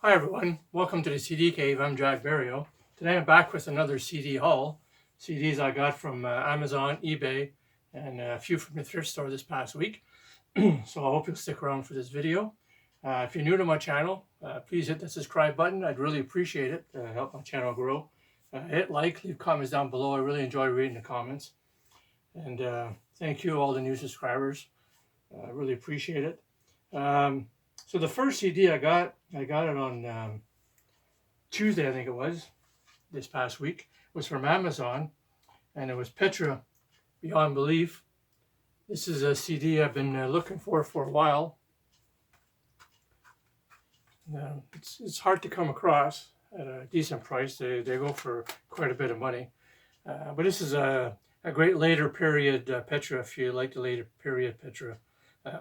Hi everyone, welcome to the CD Cave. I'm Jack Barrio. Today I'm back with another CD haul. CDs I got from Amazon, eBay, and a few from the thrift store this past week. So I hope you'll stick around for this video. If you're new to my channel, please hit the subscribe button. I'd really appreciate it to help my channel grow. Hit like, leave comments down below. I really enjoy reading the comments. And thank you all the new subscribers. I really appreciate it. So the first CD I got it on Tuesday, I think it was, this past week, was from Amazon, and it was Petra, Beyond Belief. This is a CD I've been looking for a while. It's hard to come across at a decent price. They go for quite a bit of money. But this is a great later period Petra, if you like the later period Petra.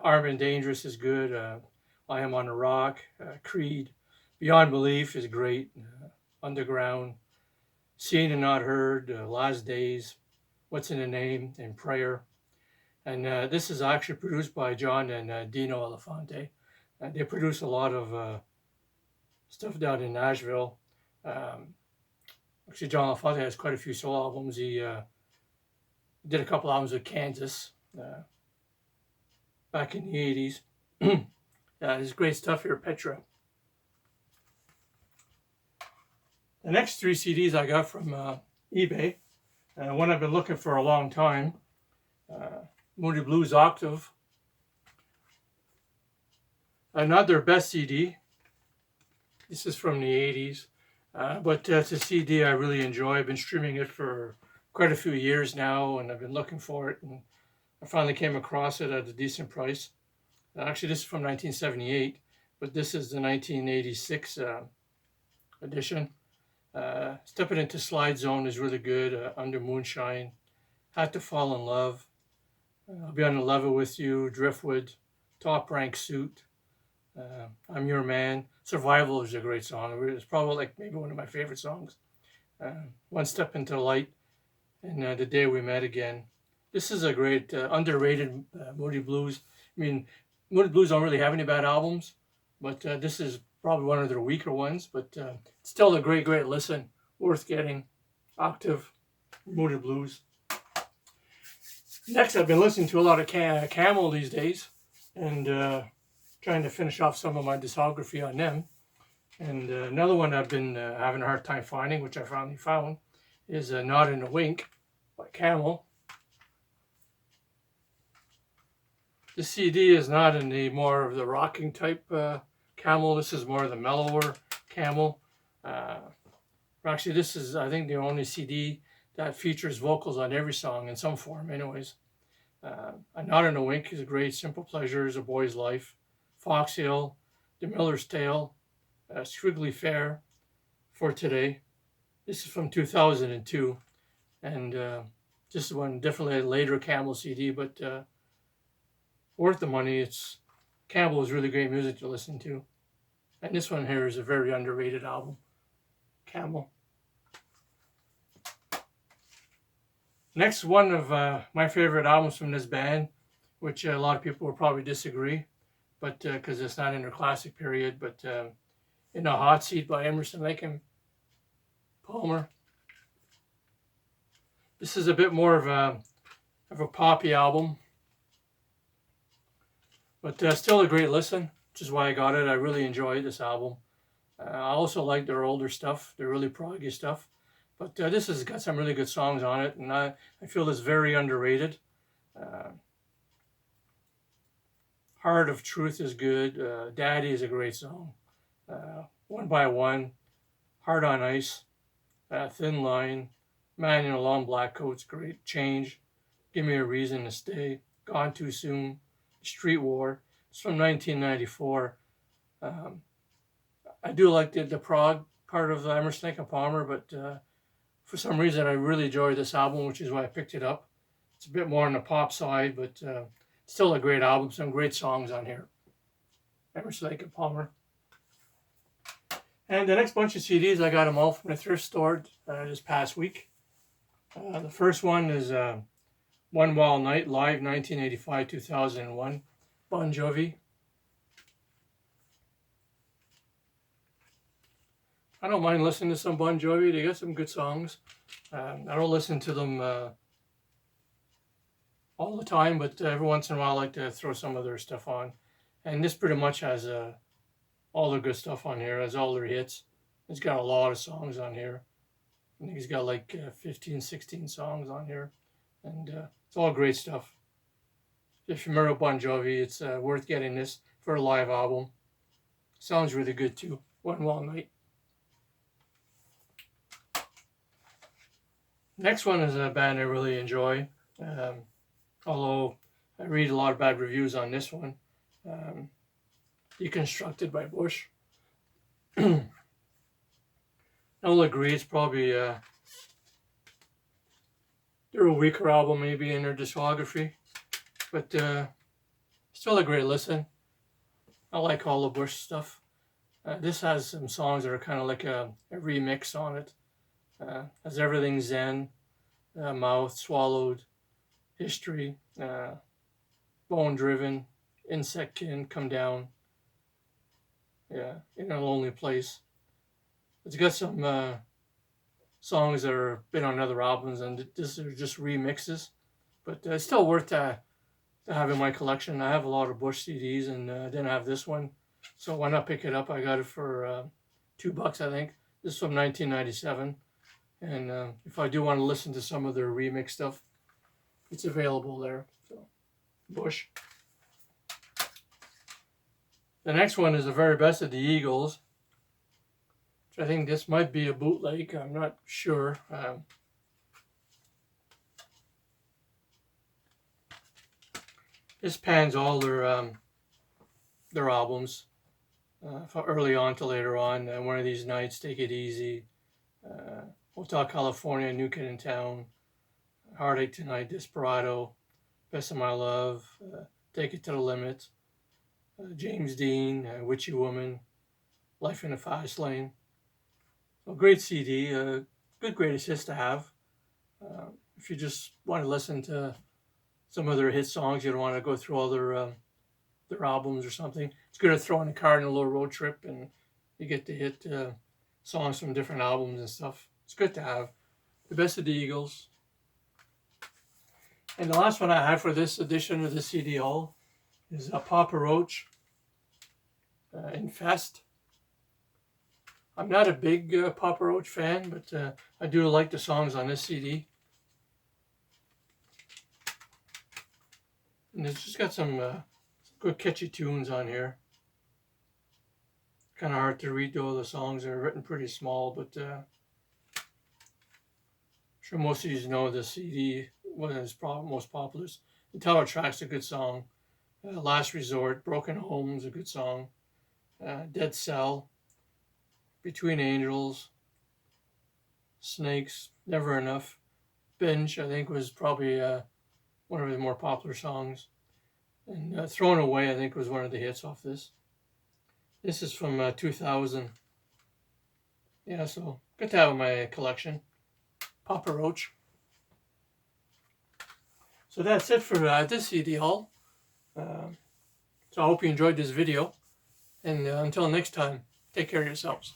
Armed and Dangerous is good. I Am on a Rock, Creed, Beyond Belief is great. Underground, Seen and Not Heard, Last Days, What's in the Name, and Prayer. And this is actually produced by John and Dino Elefante. They produce a lot of stuff down in Nashville. Actually, John Elefante has quite a few solo albums. He did a couple albums with Kansas back in the 80s. There's great stuff here, Petra. The next three CDs I got from eBay, one I've been looking for a long time, Moody Blues Octave. Not their best CD. This is from the 80s, but it's a CD I really enjoy. I've been streaming it for quite a few years now, and I've been looking for it, and I finally came across it at a decent price. Actually, this is from 1978, but this is the 1986 edition. Stepping Into Slide Zone is really good. Under Moonshine, Had to Fall in Love, I'll Be on the Level with You, Driftwood, Top Rank Suit, I'm Your Man. Survival is a great song. It's probably like maybe one of my favorite songs. One Step Into the Light, and The Day We Met Again. This is a great underrated Moody Blues. I mean, Moody Blues don't really have any bad albums, but this is probably one of their weaker ones, but still a great listen, worth getting. Octave, Moody Blues. Next, I've been listening to a lot of Camel these days, and trying to finish off some of my discography on them. And another one I've been having a hard time finding, which I finally found, is Not in a Wink by Camel. The CD is not in the more of the rocking type Camel. This is more of the mellower Camel. Actually, this is, I think, the only CD that features vocals on every song in some form anyways. Not in a Wink is a great. Simple Pleasures, A Boy's Life, Fox Hill, The Miller's Tale, Squiggly Fair, For Today. This is from 2002, and this is one definitely a later Camel CD, but worth the money. Camel is really great music to listen to. And this one here is a very underrated album, Camel. Next, one of my favorite albums from this band, which a lot of people will probably disagree, but because it's not in their classic period, but In a Hot Seat by Emerson, Lake and Palmer. This is a bit more of a poppy album, but still a great listen, which is why I got it. I really enjoy this album. I also like their older stuff, their really proggy stuff. But this has got some really good songs on it, and I feel it's very underrated. Heart of Truth is good. Daddy is a great song. One by One, Heart on Ice, Thin Line, Man in a Long Black Coat's great. Change, Give Me a Reason to Stay, Gone Too Soon, Street War. It's from 1994. I do like the prog part of Emerson, Lake and Palmer, but for some reason I really enjoyed this album, which is why I picked it up. It's a bit more on the pop side, but still a great album. Some great songs on here. Emerson, Lake and Palmer. And the next bunch of CDs, I got them all from the thrift store this past week. The first one is One Wild Night, live 1985-2001, Bon Jovi. I don't mind listening to some Bon Jovi. They got some good songs. I don't listen to them all the time, but every once in a while I like to throw some of their stuff on. And this pretty much has all the good stuff on here, has all their hits. It's got a lot of songs on here. I think he's got like 15, 16 songs on here. And it's all great stuff. If you're familiar with Bon Jovi, it's worth getting this for a live album. Sounds really good too. One Long Night. Next one is a band I really enjoy. Although I read a lot of bad reviews on this one. Deconstructed by Bush. I'll agree it's probably they're a weaker album maybe in their discography, but still a great listen. I like all the Bush stuff. This has some songs that are kind of like a remix on it. Has Everything Zen, Mouth, Swallowed, History, Bone Driven, Insect Kin, Come Down, yeah, In a Lonely Place. It's got some songs that have been on other albums, and this are just remixes, but it's still worth to have in my collection. I have a lot of Bush CDs, and I didn't have this one, so why not pick it up? I got it for $2, I think. This is from 1997, and if I do want to listen to some of their remix stuff, it's available there. So, Bush. The next one is the very best of the Eagles. I think this might be a bootleg. I'm not sure. This pans all their albums, from early on to later on. One of These Nights, Take It Easy, Hotel California, New Kid in Town, Heartache Tonight, Desperado, Best of My Love, Take It to the Limit, James Dean, Witchy Woman, Life in the Fast Lane. A great CD, a good greatest hits to have. If you just want to listen to some of their hit songs, you don't want to go through all their albums or something. It's good to throw in the car on a little road trip, and you get to hit songs from different albums and stuff. It's good to have. The best of the Eagles. And the last one I had for this edition of the CD haul is Papa Roach, Infest. I'm not a big Papa Roach fan, but I do like the songs on this CD. And it's just got some good catchy tunes on here. Kind of hard to read though, the songs are written pretty small, but I'm sure most of you know the CD, one of his most popular. The Title Track's a good song. Last Resort, Broken Home's a good song. Dead Cell, Between Angels, Snakes, Never Enough. Binge, I think, was probably one of his more popular songs. And Thrown Away, I think, was one of the hits off this. This is from 2000. Yeah, so good to have in my collection. Papa Roach. So that's it for this CD haul. So I hope you enjoyed this video. And until next time, take care of yourselves.